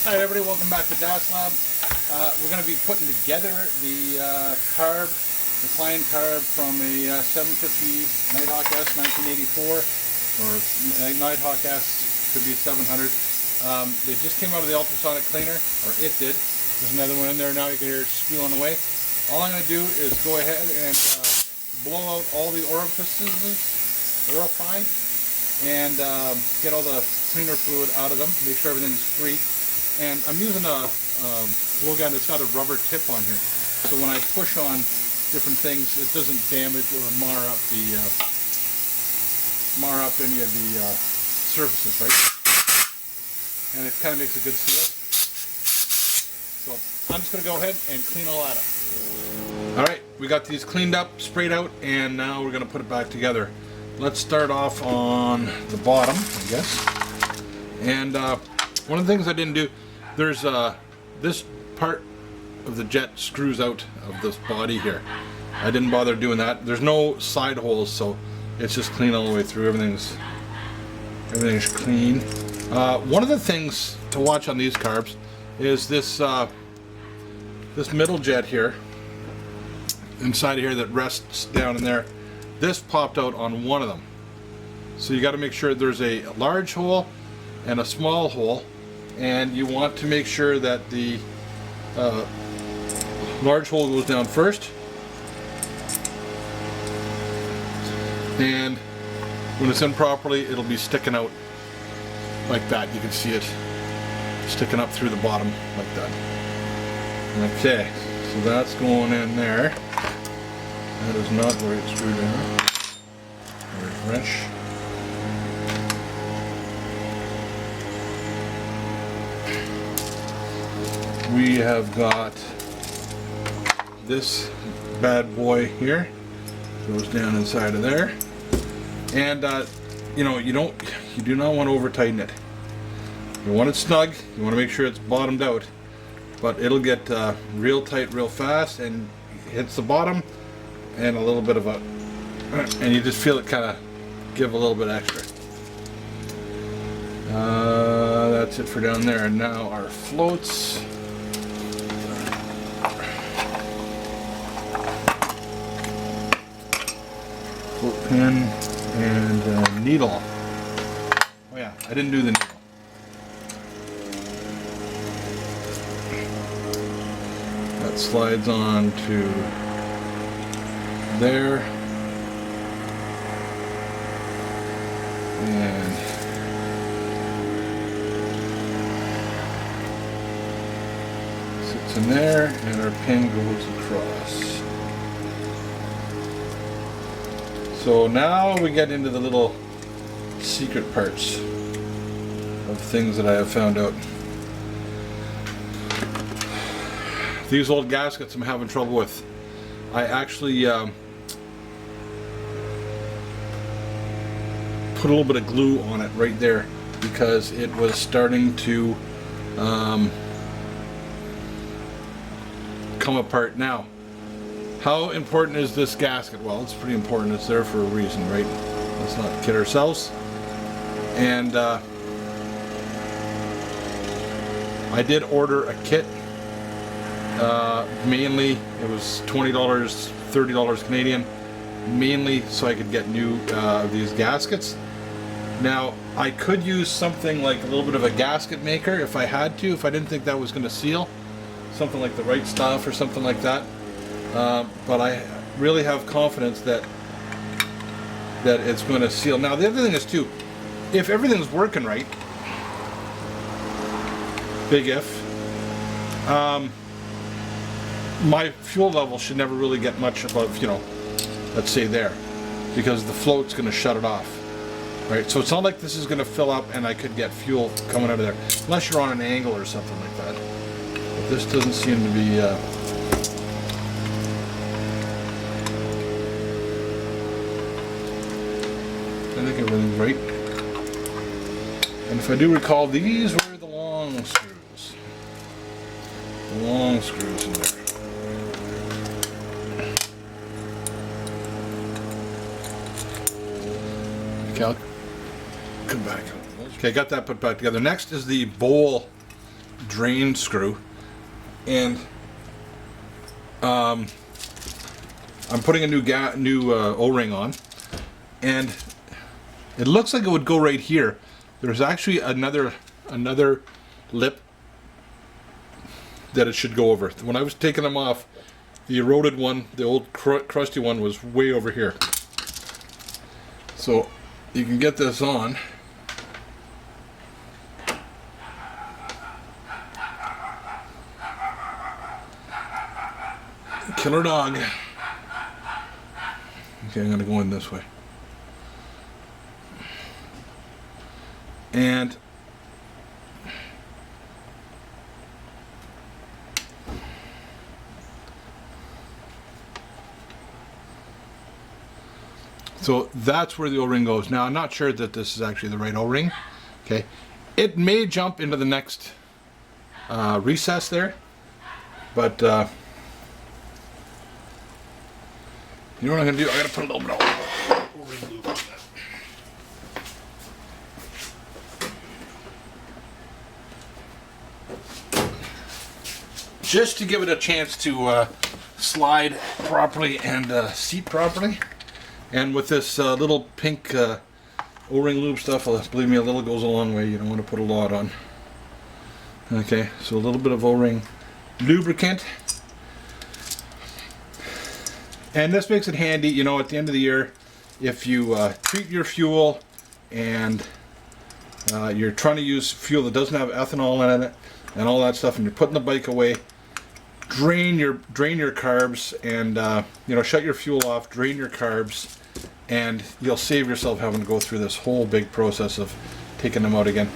Hi everybody, welcome back to Das Lab. We're going to be putting together the carb, reclined carb from a 750 Nighthawk S 1984, or Nighthawk S, could be a 700. It just came out of the ultrasonic cleaner, or it did. There's another one in there now, you can hear it squealing away. All I'm going to do is go ahead and blow out all the orifices, and get all the cleaner fluid out of them, make sure everything's free. And I'm using a blow gun that's got a rubber tip on here, so when I push on different things, it doesn't damage or mar up any of the surfaces, right? And it kind of makes a good seal. So I'm just going to go ahead and clean all that up. All right, we got these cleaned up, sprayed out, and now we're going to put it back together. Let's start off on the bottom, I guess. And one of the things I didn't do, there's this part of the jet screws out of this body here. I didn't bother doing that. There's no side holes, so it's just clean all the way through. Everything's clean. One of the things to watch on these carbs is this this middle jet here, inside of here that rests down in there. This popped out on one of them, so you got to make sure there's a large hole and a small hole, and you want to make sure that the large hole goes down first, and when it's in properly, it'll be sticking out like that. You can see it sticking up through the bottom like that. Okay, so that's going in there. That is not the right screwdriver. There's wrench. We have got this bad boy here. Goes down inside of there. And you know, you do not want to over tighten it. You want it snug. You want to make sure it's bottomed out. But it'll get real tight real fast, and hits the bottom. And a little bit of and you just feel it kind of give a little bit extra. That's it for down there. And now our floats. Float pin and needle. Oh yeah, I didn't do the needle. That slides on to there, and sits in there, and our pin goes across. So now we get into the little secret parts of things that I have found out. These old gaskets I'm having trouble with. I actually put a little bit of glue on it right there because it was starting to come apart. Now, how important is this gasket? Well, it's pretty important. It's there for a reason, right? Let's not kid ourselves. And I did order a kit. Mainly it was $20, $30 Canadian, mainly so I could get new these gaskets. Now I could use something like a little bit of a gasket maker if I had to, if I didn't think that was going to seal, something like the Right Stuff or something like that. But I really have confidence that it's going to seal. Now the other thing is too, if everything's working right, big if, my fuel level should never really get much above, you know, let's say there, because the float's going to shut it off, right? So it's not like this is going to fill up and I could get fuel coming out of there, unless you're on an angle or something like that. But this doesn't seem to be I think everything's right. And if I do recall, these were the long screws. The long screws in there. Okay, I'll come back. Okay, got that put back together. Next is the bowl drain screw, and I'm putting a new O-ring on, and it looks like it would go right here. There's actually another lip that it should go over. When I was taking them off, the eroded one, the old crusty one, was way over here. So you can get this on. Killer dog. Okay, I'm gonna go in this way. And so that's where the O-ring goes. Now, I'm not sure that this is actually the right O-ring. Okay, it may jump into the next recess there, but you know what I'm gonna do? I gotta put a little bit of O-ring lube on that, just to give it a chance to slide properly and seat properly. And with this little pink O-ring lube stuff, believe me, a little goes a long way. You don't want to put a lot on. Okay, so a little bit of O-ring lubricant. And this makes it handy, you know, at the end of the year, if you treat your fuel and you're trying to use fuel that doesn't have ethanol in it and all that stuff, and you're putting the bike away, drain your carbs, and you know, shut your fuel off, drain your carbs, and you'll save yourself having to go through this whole big process of taking them out again.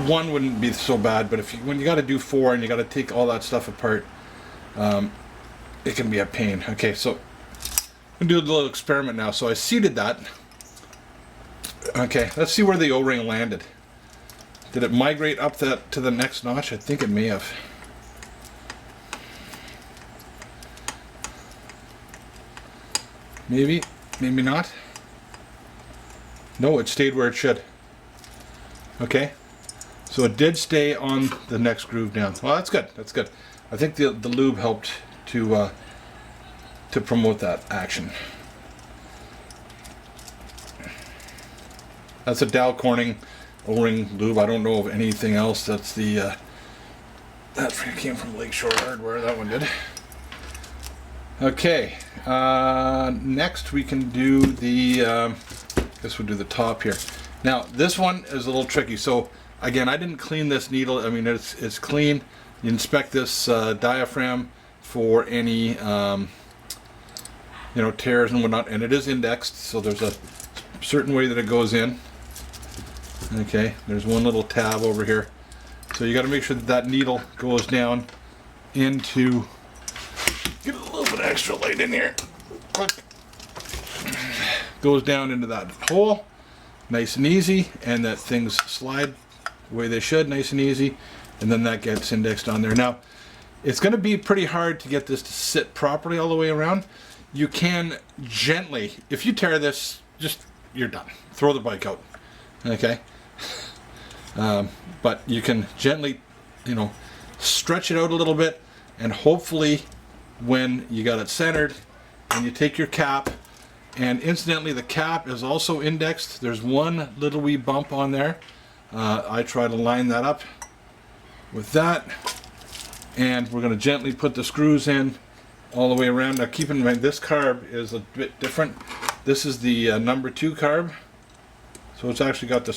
One wouldn't be so bad, but when you got to do 4 and you got to take all that stuff apart, it can be a pain. Okay, so I'm gonna do a little experiment now. So I seated that. Okay, let's see where the O-ring landed. Did it migrate up that to the next notch? I think it may have. Maybe, maybe not. No, it stayed where it should. Okay, so it did stay on the next groove down. Well, that's good. That's good. I think the lube helped to promote that action. That's a Dow Corning O-ring lube. I don't know of anything else. That's the that came from Lakeshore Hardware. That one did. Okay, next we can do the, I guess we'll do the top here. Now, this one is a little tricky. So, again, I didn't clean this needle. I mean, it's clean. You inspect this diaphragm for any, you know, tears and whatnot, and it is indexed, so there's a certain way that it goes in. Okay, there's one little tab over here. So you got to make sure that that needle goes down into, get a little bit extra light in here. Goes down into that hole, nice and easy, and that things slide the way they should, nice and easy, and then that gets indexed on there. Now, it's going to be pretty hard to get this to sit properly all the way around. You can gently, if you tear this, just, you're done. Throw the bike out, okay? But you can gently, you know, stretch it out a little bit, and hopefully when you got it centered and you take your cap, and incidentally the cap is also indexed. There's one little wee bump on there. I try to line that up with that, and we're going to gently put the screws in all the way around. Now keep in mind, this carb is a bit different. This is the number 2 carb, so it's actually got the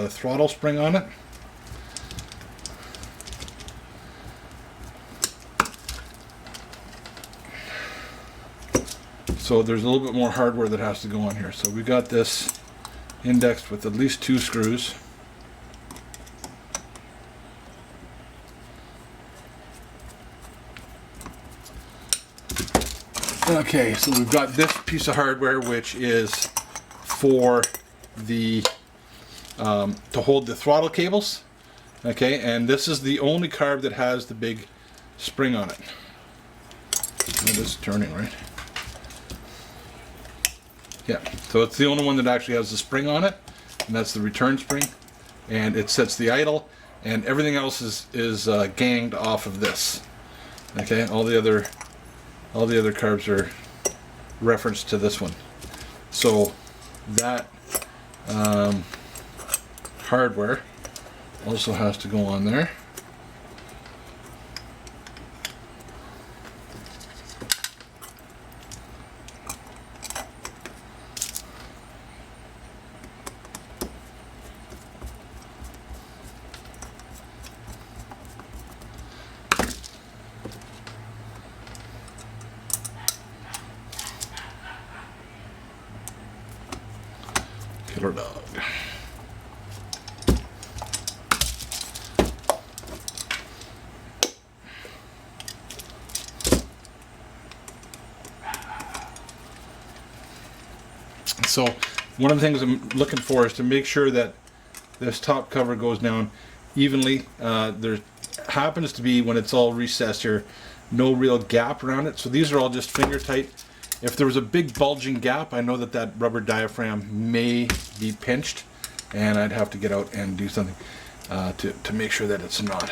throttle spring on it. So there's a little bit more hardware that has to go on here. So we got this indexed with at least 2 screws. Okay, so we've got this piece of hardware, which is for the to hold the throttle cables. Okay, and this is the only carb that has the big spring on it. It is turning, right? Yeah, so it's the only one that actually has the spring on it, and that's the return spring, and it sets the idle. and everything else is ganged off of this. Okay, all the other carbs are referenced to this one. So that hardware also has to go on there. Killer dog. So one of the things I'm looking for is to make sure that this top cover goes down evenly. There happens to be, when it's all recessed here, no real gap around it. So these are all just finger tight. If there was a big bulging gap, I know that that rubber diaphragm may be pinched, and I'd have to get out and do something to make sure that it's not.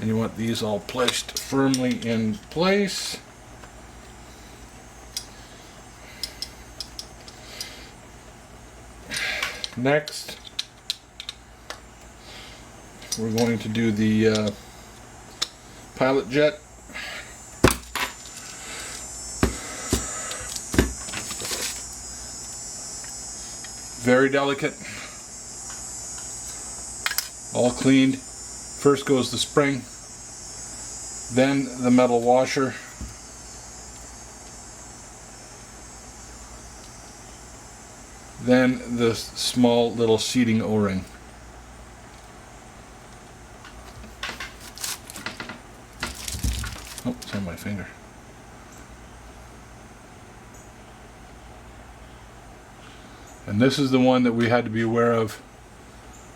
And you want these all placed firmly in place. Next, we're going to do the pilot jet. Very delicate. All cleaned. First goes the spring, then the metal washer, then the small little seating O-ring. Oh, it's on my finger. And this is the one that we had to be aware of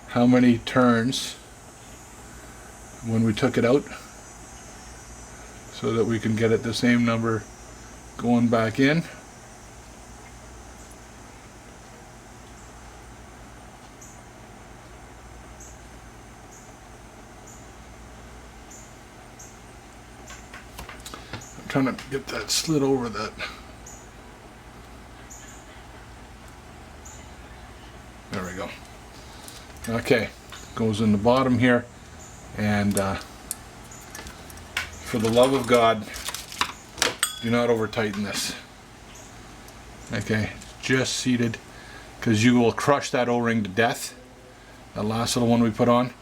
how many turns when we took it out, so that we can get it the same number going back in. I'm trying to get that slid over that. There we go. Okay, goes in the bottom here, and for the love of God, do not over tighten this. Okay, just seated, because you will crush that O-ring to death. That last little one we put on.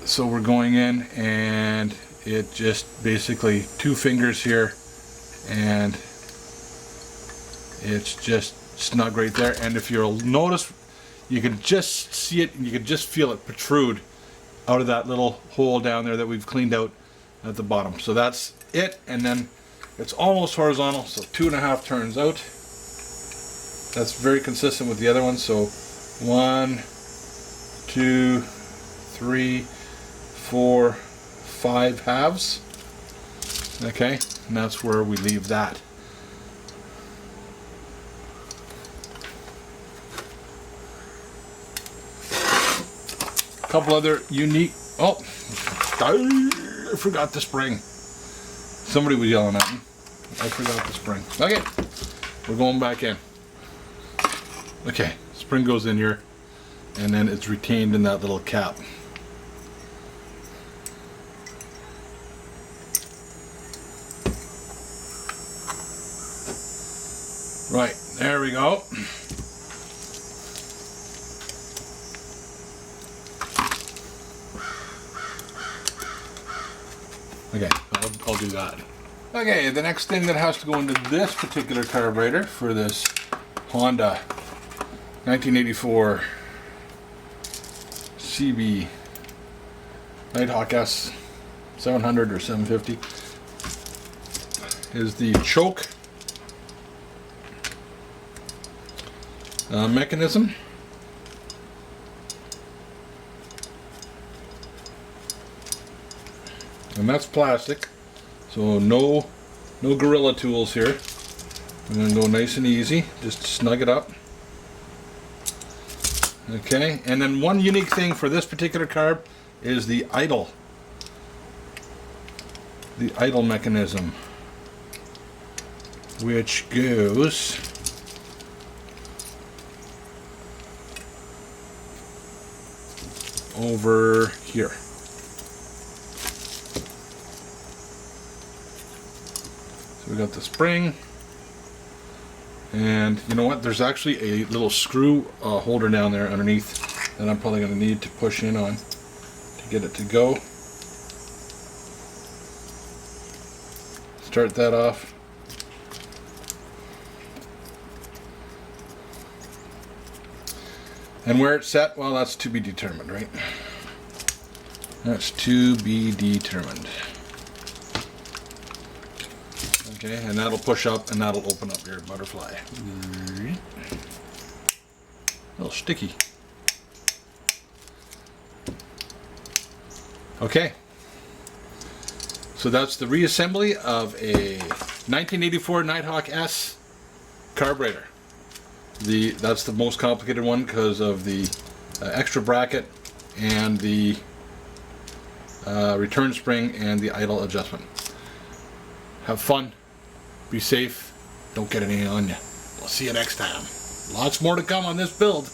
So we're going in, and it just basically 2 fingers here, and it's just snug right there. And if you'll notice, you can just see it, and you can just feel it protrude out of that little hole down there that we've cleaned out at the bottom. So that's it, and then it's almost horizontal, so 2.5 turns out. That's very consistent with the other one. So 1, 2, 3, 4, 5 halves. Okay, and that's where we leave that. A couple other unique, oh, I forgot the spring. Somebody was yelling at me. I forgot the spring. Okay, we're going back in. Okay, spring goes in here, and then it's retained in that little cap. Right, there we go. Okay, I'll do that. Okay, the next thing that has to go into this particular carburetor for this Honda 1984 CB Nighthawk S 700 or 750 is the choke mechanism. And that's plastic, so no gorilla tools here. I'm going to go nice and easy, just snug it up. Okay, and then one unique thing for this particular carb is the idle mechanism, which goes over here. So we got the spring, and you know what, there's actually a little screw holder down there underneath that I'm probably going to need to push in on to get it to go. Start that off. And where it's set, well, that's to be determined, right? That's to be determined. Okay, and that'll push up and that'll open up your butterfly. A little sticky. Okay. So that's the reassembly of a 1984 Nighthawk S carburetor. That's the most complicated one because of the extra bracket and the return spring and the idle adjustment. Have fun, be safe, don't get anything on you. We'll see you next time. Lots more to come on this build.